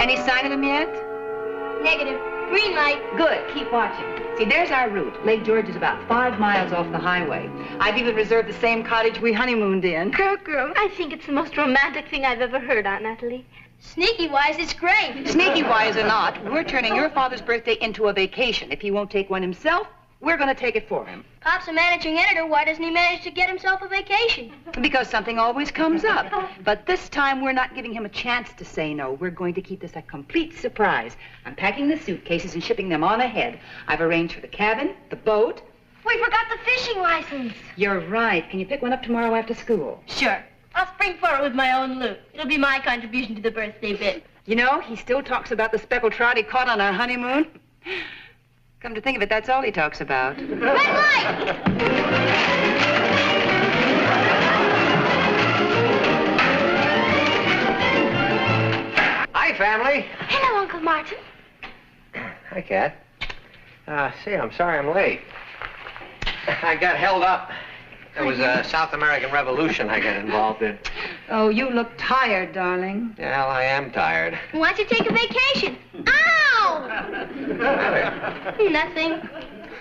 Any sign of them yet? Negative. Green light. Good. Keep watching. See, there's our route. Lake George is about 5 miles off the highway. I've even reserved the same cottage we honeymooned in. Cuckoo. I think it's the most romantic thing I've ever heard, Aunt Natalie. Sneaky-wise, it's great. Sneaky-wise or not, we're turning your father's birthday into a vacation. If he won't take one himself, we're going to take it for him. Pop's a managing editor. Why doesn't he manage to get himself a vacation? Because something always comes up. But this time, we're not giving him a chance to say no. We're going to keep this a complete surprise. I'm packing the suitcases and shipping them on ahead. I've arranged for the cabin, the boat. We forgot the fishing license. You're right. Can you pick one up tomorrow after school? Sure. I'll spring for it with my own loot. It'll be my contribution to the birthday bit. You know, he still talks about the speckled trout he caught on our honeymoon. Come to think of it, that's all he talks about. Red light! Hi, family. Hello, Uncle Martin. Hi, Kat. See, I'm sorry I'm late. I got held up. It was a South American Revolution I got involved in. Oh, you look tired, darling. Well, I am tired. Why don't you take a vacation? Ow! Nothing.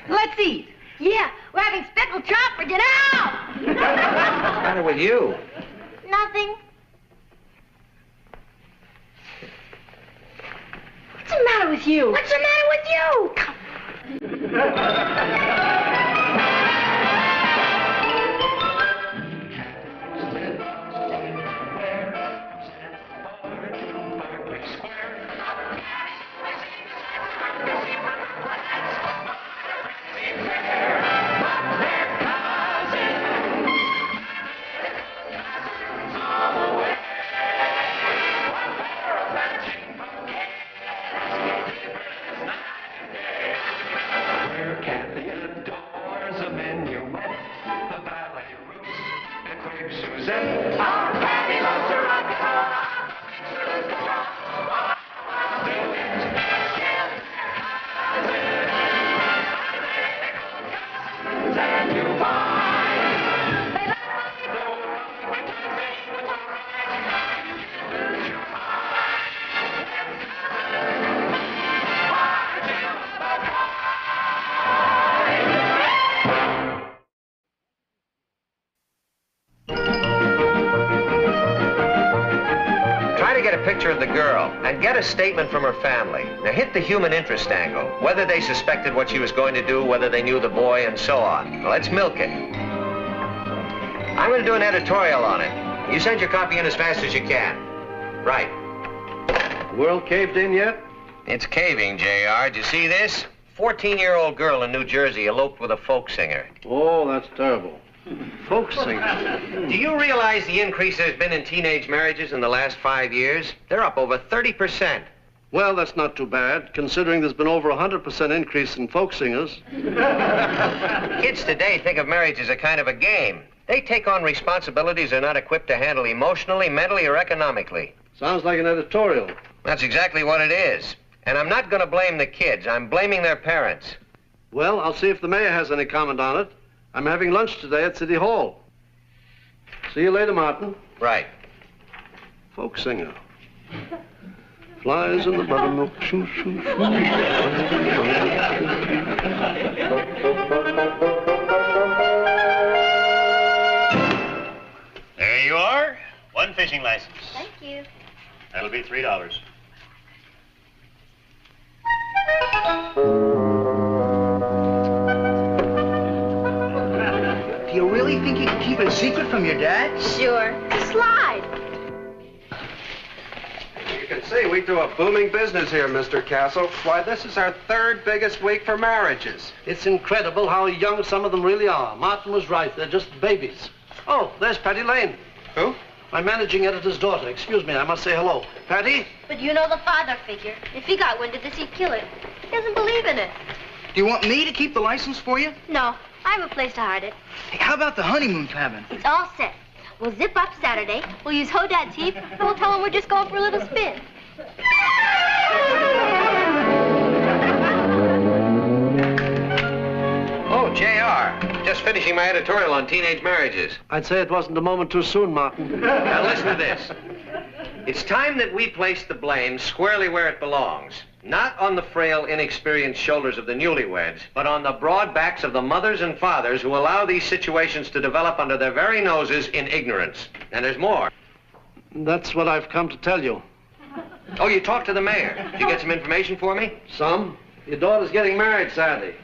Let's eat. Yeah, we're having speckled trout for dinner. Ow! What's the matter with you? Nothing. What's the matter with you? What's the matter with you? Picture of the girl and get a statement from her family. Now hit the human interest angle, whether they suspected what she was going to do, whether they knew the boy, and so on. Now, let's milk it. I'm going to do an editorial on it. You send your copy in as fast as you can. Right. World caved in yet? It's caving, JR. Did you see this? 14-year-old girl in New Jersey eloped with a folk singer. Oh, that's terrible. Folk singer. Do you realize the increase there's been in teenage marriages in the last 5 years? They're up over 30%. Well, that's not too bad, considering there's been over 100% increase in folk singers. Kids today think of marriage as a kind of a game. They take on responsibilities they're not equipped to handle emotionally, mentally, or economically. Sounds like an editorial. That's exactly what it is. And I'm not going to blame the kids. I'm blaming their parents. Well, I'll see if the mayor has any comment on it. I'm having lunch today at City Hall. See you later, Martin. Right. Folk singer. Flies in the buttermilk. Shoo, shoo, shoo. There you are. One fishing license. Thank you. That'll be $3. Do you really think you can keep it a secret from your dad? Sure. Slide. You can see we do a booming business here, Mr. Castle. Why, this is our 3rd biggest week for marriages. It's incredible how young some of them really are. Martin was right. They're just babies. Oh, there's Patty Lane. Who? My managing editor's daughter. Excuse me, I must say hello. Patty? But you know the father figure. If he got wind of this, he'd kill it. He doesn't believe in it. Do you want me to keep the license for you? No. I have a place to hide it. Hey, how about the honeymoon cabin? It's all set. We'll zip up Saturday. We'll use Hodad's heap. And we'll tell him we're just going for a little spin. Oh, JR. Just finishing my editorial on teenage marriages. I'd say it wasn't a moment too soon, Martin. Now listen to this. It's time that we place the blame squarely where it belongs. Not on the frail, inexperienced shoulders of the newlyweds, but on the broad backs of the mothers and fathers who allow these situations to develop under their very noses in ignorance. And there's more. That's what I've come to tell you. Oh, you talked to the mayor. Did you get some information for me? Some. Your daughter's getting married Saturday.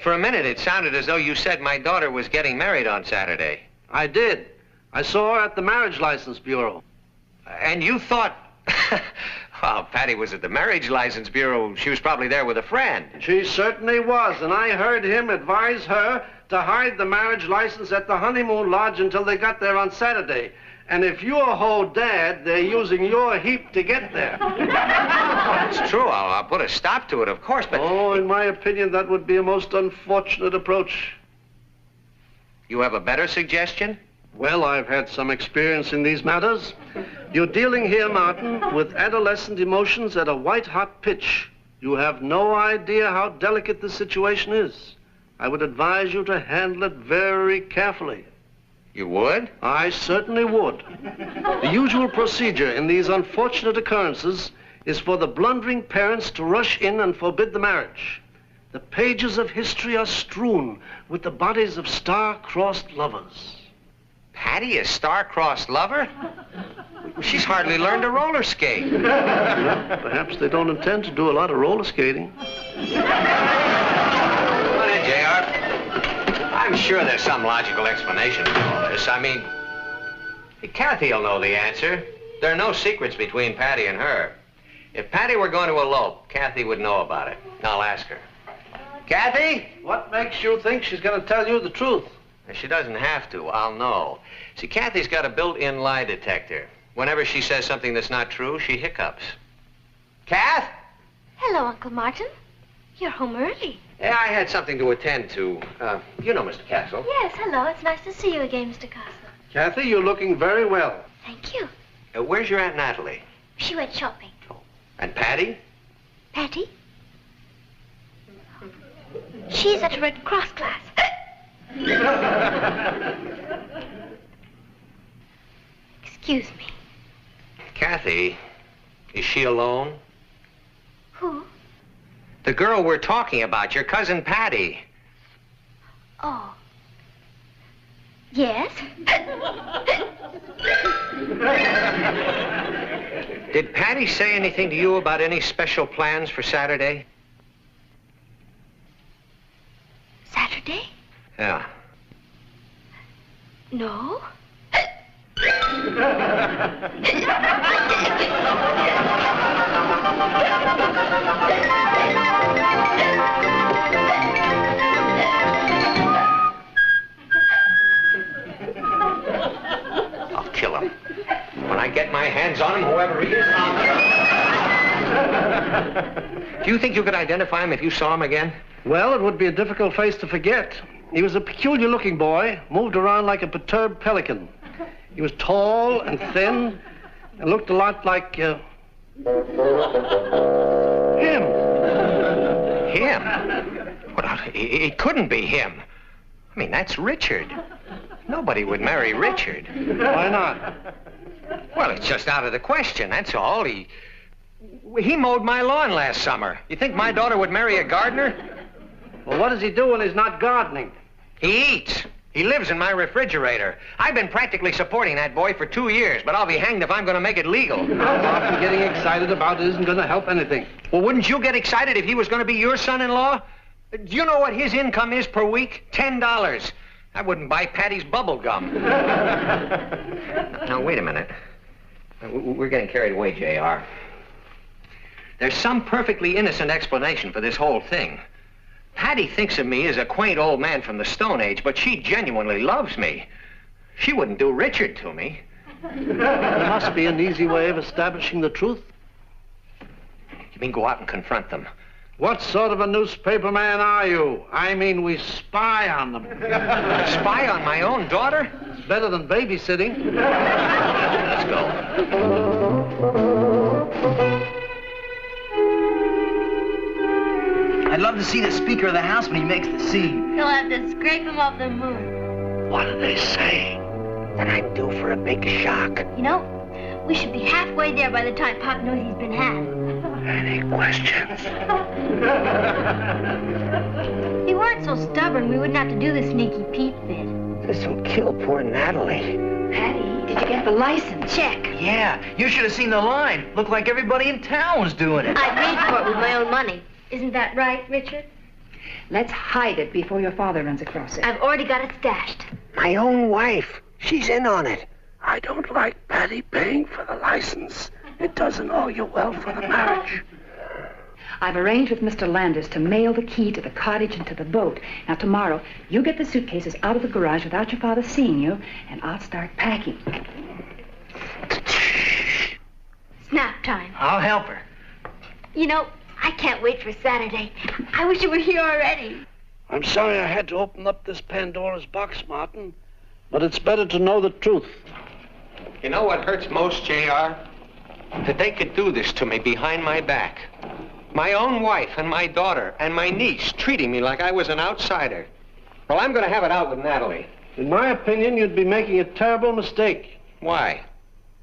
For a minute, it sounded as though you said my daughter was getting married on Saturday. I did. I saw her at the Marriage License Bureau. And you thought... Well, Patty was at the Marriage License Bureau. She was probably there with a friend. She certainly was, and I heard him advise her to hide the marriage license at the honeymoon lodge until they got there on Saturday. And if you're her dad, they're using your heap to get there. It's true. I'll put a stop to it, of course, but... Oh, in my opinion, that would be a most unfortunate approach. You have a better suggestion? Well, I've had some experience in these matters. You're dealing here, Martin, with adolescent emotions at a white-hot pitch. You have no idea how delicate the situation is. I would advise you to handle it very carefully. You would? I certainly would. The usual procedure in these unfortunate occurrences is for the blundering parents to rush in and forbid the marriage. The pages of history are strewn with the bodies of star-crossed lovers. Patty, a star-crossed lover? She's hardly learned to roller skate. Well, perhaps they don't intend to do a lot of roller skating. Come on in, J.R. I'm sure there's some logical explanation for all this. I mean, Kathy'll know the answer. There are no secrets between Patty and her. If Patty were going to elope, Kathy would know about it. I'll ask her. Kathy? What makes you think she's going to tell you the truth? She doesn't have to. I'll know. See, Kathy's got a built-in lie detector. Whenever she says something that's not true, she hiccups. Kath? Hello, Uncle Martin. You're home early. Yeah, I had something to attend to. You know Mr. Castle. Yes, hello. It's nice to see you again, Mr. Castle. Kathy, you're looking very well. Thank you. Where's your Aunt Natalie? She went shopping. Oh. And Patty? Patty? She's at a Red Cross class. Excuse me. Kathy, is she alone? Who? The girl we're talking about, your cousin Patty. Oh. Yes? Did Patty say anything to you about any special plans for Saturday? Saturday? Yeah. No. I'll kill him. When I get my hands on him, whoever he is, I'll kill him. Do you think you could identify him if you saw him again? Well, it would be a difficult face to forget. He was a peculiar-looking boy, moved around like a perturbed pelican. He was tall and thin and looked a lot like, him. Him? Well, it couldn't be him. I mean, that's Richard. Nobody would marry Richard. Why not? Well, it's just out of the question, that's all. He mowed my lawn last summer. You think my daughter would marry a gardener? Well, what does he do when he's not gardening? He eats. He lives in my refrigerator. I've been practically supporting that boy for 2 years, but I'll be hanged if I'm going to make it legal. Now, Martin, getting excited about it isn't going to help anything. Well, wouldn't you get excited if he was going to be your son-in-law? Do you know what his income is per week? $10. I wouldn't buy Patty's bubble gum. Now, wait a minute. We're getting carried away, J.R. There's some perfectly innocent explanation for this whole thing. Patty thinks of me as a quaint old man from the Stone Age, but she genuinely loves me. She wouldn't do Richard to me. There must be an easy way of establishing the truth. You mean go out and confront them? What sort of a newspaper man are you? I mean, we spy on them. Spy on my own daughter? It's better than babysitting. Let's go. I'd love to see the Speaker of the House when he makes the scene. He'll have to scrape him off the moon. What do they say? then I'm due for a big shock. You know, we should be halfway there by the time Pop knows he's been had. Any questions? If he weren't so stubborn, we wouldn't have to do the sneaky Pete bit. This'll kill poor Natalie. Patty, did you get the license? Check. Yeah, you should have seen the line. Looked like everybody in town was doing it. I paid for it with my own money. Isn't that right, Richard? Let's hide it before your father runs across it. I've already got it stashed. My own wife. She's in on it. I don't like Patty paying for the license. It doesn't augur well for the marriage. I've arranged with Mr. Landers to mail the key to the cottage and to the boat. Now, tomorrow, you get the suitcases out of the garage without your father seeing you, and I'll start packing. Snap time. I'll help her. You know, I can't wait for Saturday. I wish you were here already. I'm sorry I had to open up this Pandora's box, Martin, but it's better to know the truth. You know what hurts most, J.R.? That they could do this to me behind my back. My own wife and my daughter and my niece treating me like I was an outsider. Well, I'm going to have it out with Natalie. In my opinion, you'd be making a terrible mistake. Why?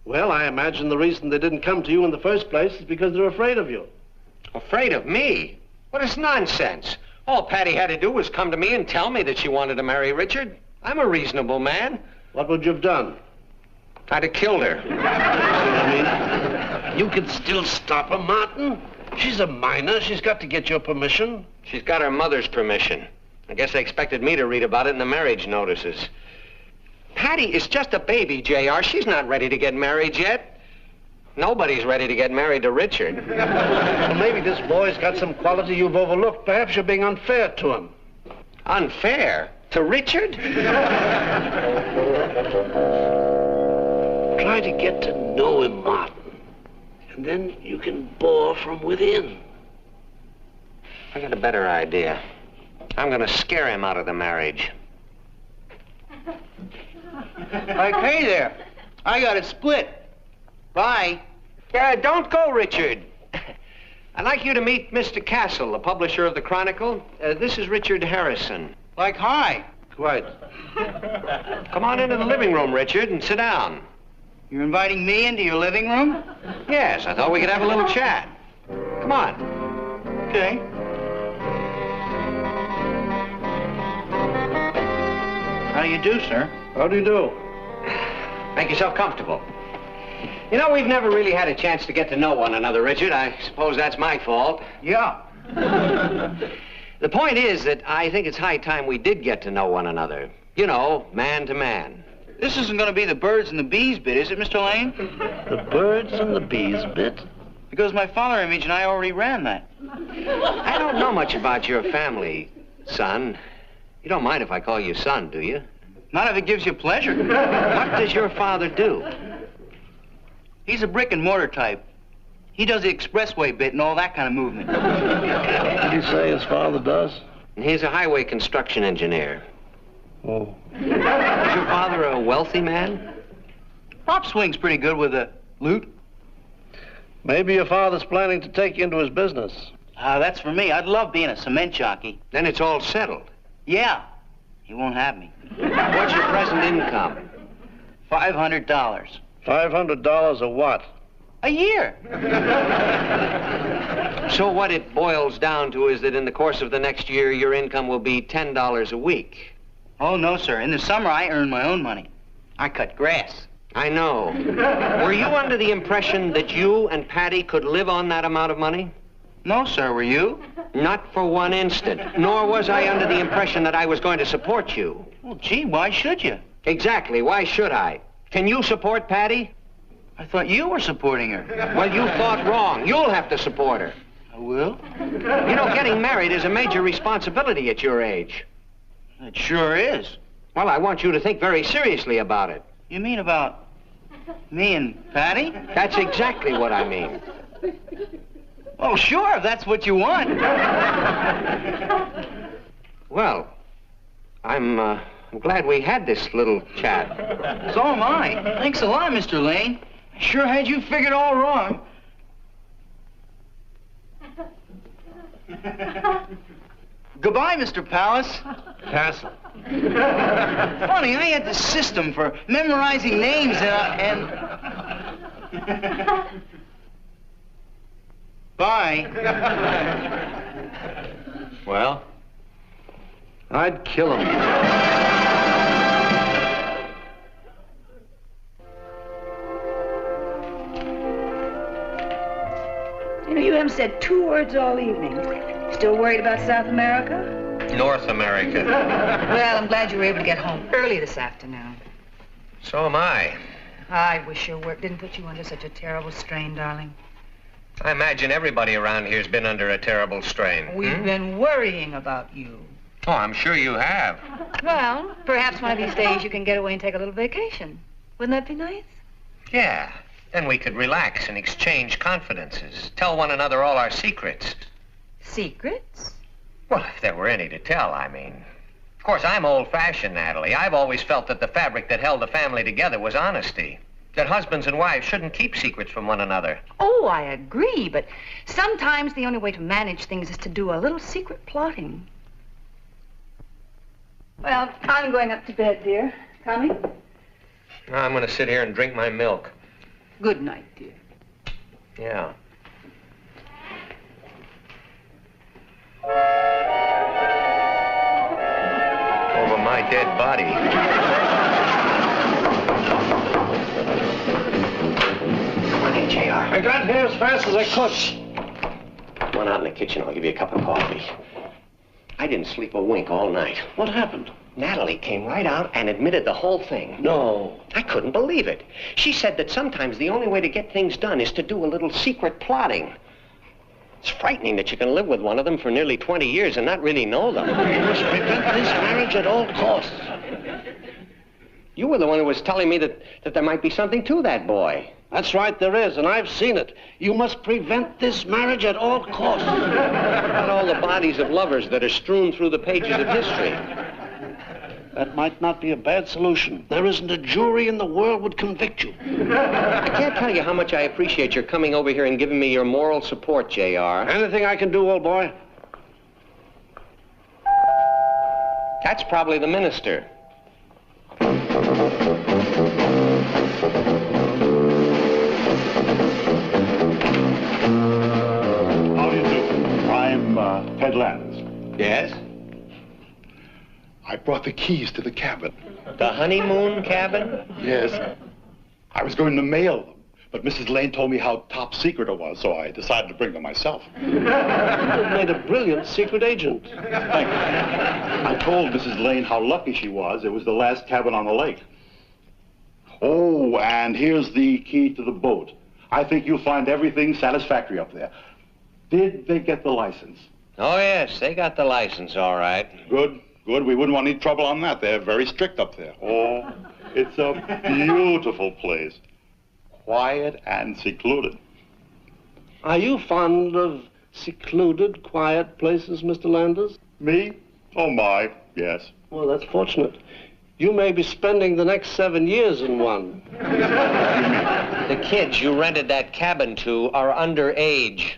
Well, I imagine the reason they didn't come to you in the first place is because they're afraid of you. Afraid of me? What is nonsense? All Patty had to do was come to me and tell me that she wanted to marry Richard. I'm a reasonable man. What would you have done? I'd have killed her. See what I mean? You can still stop her, Martin. She's a minor. She's got to get your permission. She's got her mother's permission. I guess they expected me to read about it in the marriage notices. Patty is just a baby, J.R. She's not ready to get married yet. Nobody's ready to get married to Richard. Well, maybe this boy's got some quality you've overlooked. Perhaps you're being unfair to him. Unfair? To Richard? Try to get to know him, Martin. And then you can bore from within. I got a better idea. I'm going to scare him out of the marriage. Okay there. I got it split. Bye. Yeah, don't go, Richard. I'd like you to meet Mr. Castle, the publisher of the Chronicle. This is Richard Harrison. Like, hi. Quite. Come on into the living room, Richard, and sit down. You're inviting me into your living room? Yes, I thought we could have a little chat. Come on. Okay. How do you do, sir? How do you do? Make yourself comfortable. You know, we've never really had a chance to get to know one another, Richard. I suppose that's my fault. Yeah. The point is that I think it's high time we did get to know one another. You know, man to man. This isn't going to be the birds and the bees bit, is it, Mr. Lane? The birds and the bees bit? Because my father image and I already ran that. I don't know much about your family, son. You don't mind if I call you son, do you? Not if it gives you pleasure. What does your father do? He's a brick and mortar type. He does the expressway bit and all that kind of movement. What did you say his father does? He's a highway construction engineer. Oh. Is your father a wealthy man? Pop swings pretty good with a lute. Maybe your father's planning to take you into his business. That's for me. I'd love being a cement jockey. Then it's all settled. Yeah. He won't have me. What's your present income? $500. $500 a what? A year. So what it boils down to is that in the course of the next year, your income will be $10 a week. Oh, no, sir. In the summer, I earn my own money. I cut grass. I know. Were you under the impression that you and Patty could live on that amount of money? No, sir. Were you? Not for one instant. Nor was I under the impression that I was going to support you. Well, gee, why should you? Exactly. Why should I? Can you support Patty? I thought you were supporting her. Well, you thought wrong. You'll have to support her. I will? You know, getting married is a major responsibility at your age. It sure is. Well, I want you to think very seriously about it. You mean about me and Patty? That's exactly what I mean. Oh, sure, if that's what you want. Well, I'm glad we had this little chat. So am I. Thanks a lot, Mr. Lane. I sure had you figured all wrong. Goodbye, Mr. Palace. Castle. Funny, I had the system for memorizing names and... Bye. Well? I'd kill him. You know, you haven't said 2 words all evening. Still worried about South America? North America. Well, I'm glad you were able to get home early this afternoon. So am I. I wish your work didn't put you under such a terrible strain, darling. I imagine everybody around here's been under a terrible strain. We've been worrying about you. Oh, I'm sure you have. Well, perhaps one of these days you can get away and take a little vacation. Wouldn't that be nice? Yeah. Then we could relax and exchange confidences. Tell one another all our secrets. Secrets? Well, if there were any to tell, I mean. Of course, I'm old-fashioned, Natalie. I've always felt that the fabric that held the family together was honesty. That husbands and wives shouldn't keep secrets from one another. Oh, I agree, but sometimes the only way to manage things is to do a little secret plotting. Well, I'm going up to bed, dear. Coming? I'm going to sit here and drink my milk. Good night, dear. Yeah. Over my dead body. Come on in, JR. I got here as fast as I could. Come on out in the kitchen. I'll give you a cup of coffee. I didn't sleep a wink all night. What happened? Natalie came right out and admitted the whole thing. No. I couldn't believe it. She said that sometimes the only way to get things done is to do a little secret plotting. It's frightening that you can live with one of them for nearly 20 years and not really know them. You must prevent this marriage at all costs. You were the one who was telling me that there might be something to that boy. That's right, there is, and I've seen it. You must prevent this marriage at all costs. What about all the bodies of lovers that are strewn through the pages of history? That might not be a bad solution. There isn't a jury in the world would convict you. I can't tell you how much I appreciate your coming over here and giving me your moral support, JR. Anything I can do, old boy? That's probably the minister. How do you do? I'm Ted Lands. Yes? I brought the keys to the cabin. The honeymoon cabin? Yes. I was going to mail them, but Mrs. Lane told me how top secret it was, so I decided to bring them myself. You've made a brilliant secret agent. Thank you. I told Mrs. Lane how lucky she was. It was the last cabin on the lake. Oh, and here's the key to the boat. I think you'll find everything satisfactory up there. Did they get the license? Oh, yes, they got the license, all right. Good. Good. We wouldn't want any trouble on that. They're very strict up there. Oh, it's a beautiful place. Quiet and secluded. Are you fond of secluded, quiet places, Mr. Landers? Me? Oh, my. Yes. Well, that's fortunate. You may be spending the next 7 years in one. The kids you rented that cabin to are underage.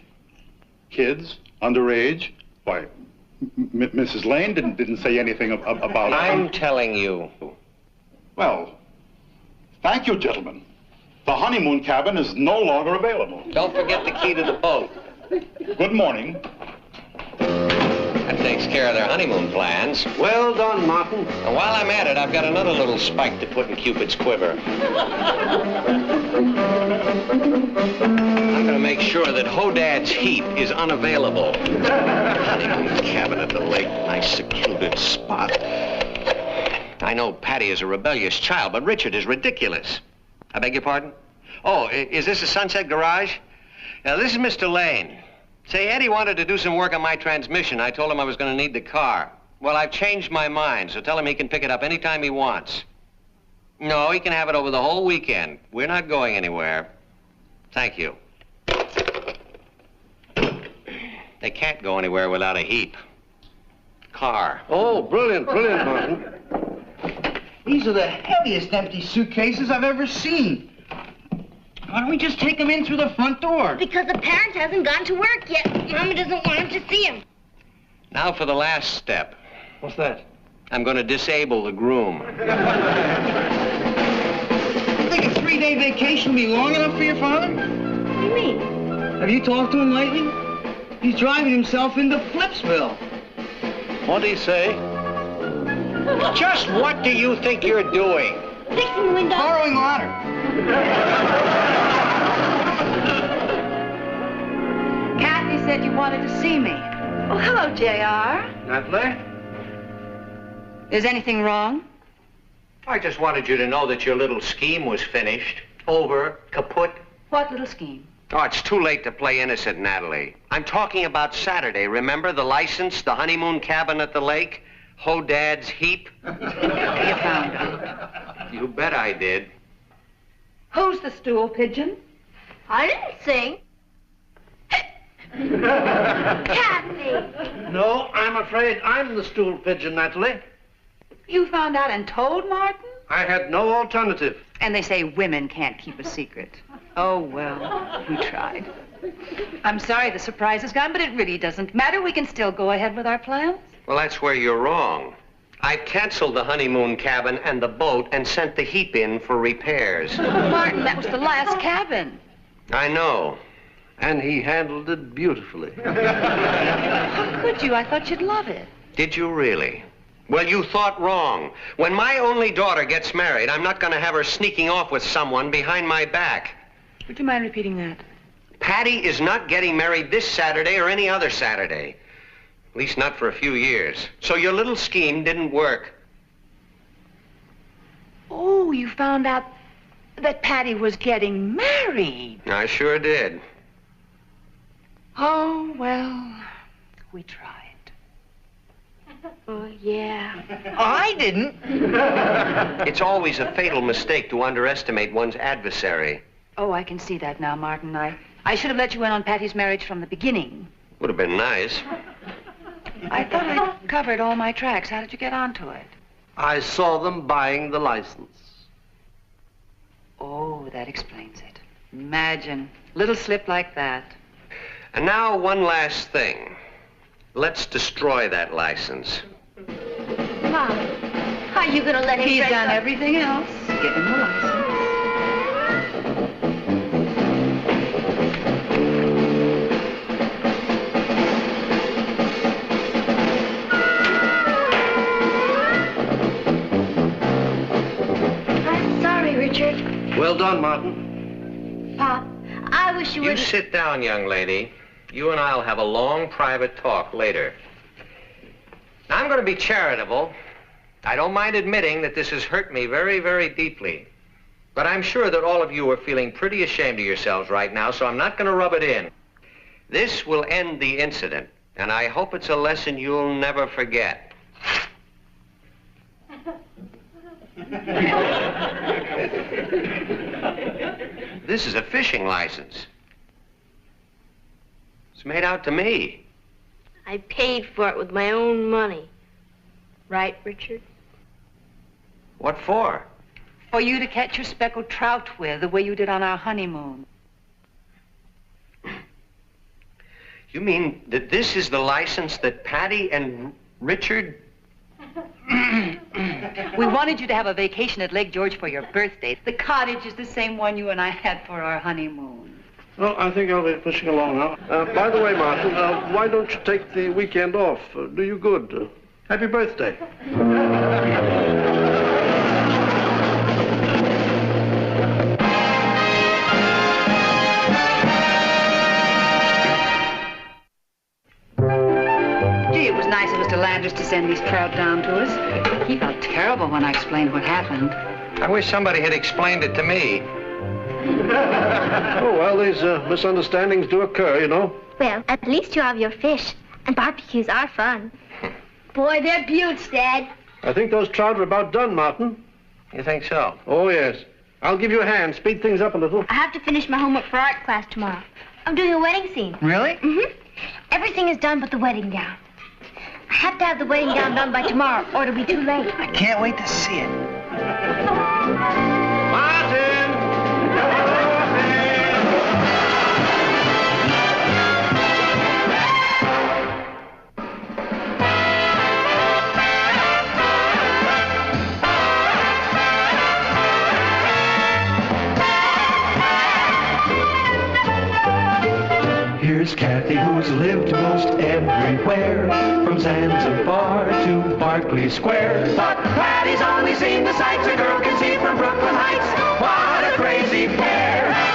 Kids? Underage? Why, Mrs. Lane didn't say anything about... I'm telling you. Well, thank you, gentlemen. The honeymoon cabin is no longer available. Don't forget the key to the boat. Good morning. That takes care of their honeymoon plans. Well done, Martin. And while I'm at it, I've got another little spike to put in Cupid's quiver. I'm going to make sure that Hodad's heap is unavailable. Honeymoon cabin at the lake, nice secluded spot. I know Patty is a rebellious child, but Richard is ridiculous. I beg your pardon? Oh, is this a Sunset Garage? Now, this is Mr. Lane. Say, Eddie wanted to do some work on my transmission. I told him I was going to need the car. Well, I've changed my mind, so tell him he can pick it up anytime he wants. No, he can have it over the whole weekend. We're not going anywhere. Thank you. They can't go anywhere without a heap. Car. Oh, brilliant, brilliant, Martin. These are the heaviest empty suitcases I've ever seen. Why don't we just take them in through the front door? Because the parent hasn't gone to work yet. Mama doesn't want him to see him. Now for the last step. What's that? I'm going to disable the groom. You think a 3-day vacation will be long enough for your father? What do you mean? Have you talked to him lately? He's driving himself into Flipsville. What'd he say? Just what do you think you're doing? Fixing the window. Borrowing water. Kathy said you wanted to see me. Oh, hello, J.R. Natalie? Is anything wrong? I just wanted you to know that your little scheme was finished. Over, kaput. What little scheme? Oh, it's too late to play innocent, Natalie. I'm talking about Saturday. Remember the license, the honeymoon cabin at the lake? Hodad's Heap? You found out. You bet I did. Who's the stool pigeon? I didn't sing. Kathy. No, I'm afraid I'm the stool pigeon, Natalie. You found out and told Martin? I had no alternative. And they say women can't keep a secret. Oh, well, we tried. I'm sorry the surprise is gone, but it really doesn't matter. We can still go ahead with our plans. Well, that's where you're wrong. I've canceled the honeymoon cabin and the boat and sent the Heap in for repairs. Martin, that was the last cabin. I know. And he handled it beautifully. How could you? I thought you'd love it. Did you really? Well, you thought wrong. When my only daughter gets married, I'm not going to have her sneaking off with someone behind my back. Would you mind repeating that? Patty is not getting married this Saturday or any other Saturday. At least not for a few years. So your little scheme didn't work. Oh, you found out that Patty was getting married. I sure did. Oh, well, we tried. Oh, yeah. I didn't. It's always a fatal mistake to underestimate one's adversary. Oh, I can see that now, Martin. I should have let you in on Patty's marriage from the beginning. Would have been nice. I thought I'd covered all my tracks. How did you get onto it? I saw them buying the license. Oh, that explains it. Imagine. Little slip like that. And now one last thing. Let's destroy that license. Mom, how are you going to let him He's break done up? everything else. Give him the license. I'm sorry, Richard. Well done, Martin. Pop, I wish you You would... sit down, young lady. You and I'll have a long private talk later. Now, I'm going to be charitable. I don't mind admitting that this has hurt me very, very deeply. But I'm sure that all of you are feeling pretty ashamed of yourselves right now, so I'm not going to rub it in. This will end the incident, and I hope it's a lesson you'll never forget. This is a fishing license. It's made out to me. I paid for it with my own money. Right, Richard? What for? For you to catch your speckled trout with, the way you did on our honeymoon. You mean that this is the license that Patty and Richard... We wanted you to have a vacation at Lake George for your birthday. The cottage is the same one you and I had for our honeymoon. Well, I think I'll be pushing along now. By the way, Martin, why don't you take the weekend off? Do you good. Happy birthday. Gee, it was nice of Mr. Landers to send these trout down to us. He felt terrible when I explained what happened. I wish somebody had explained it to me. Oh, well, these misunderstandings do occur, you know. Well, at least you have your fish. And barbecues are fun. Boy, they're beauts, Dad. I think those trout are about done, Martin. You think so? Oh, yes. I'll give you a hand. Speed things up a little. I have to finish my homework for art class tomorrow. I'm doing a wedding scene. Really? Mm-hmm. Everything is done but the wedding gown. I have to have the wedding gown done by tomorrow, or it'll be too late. I can't wait to see it. Martin! Miss Kathy, who's lived most everywhere, from Zanzibar to Berkeley Square. But Patty's only seen the sights a girl can see from Brooklyn Heights. What a crazy pair!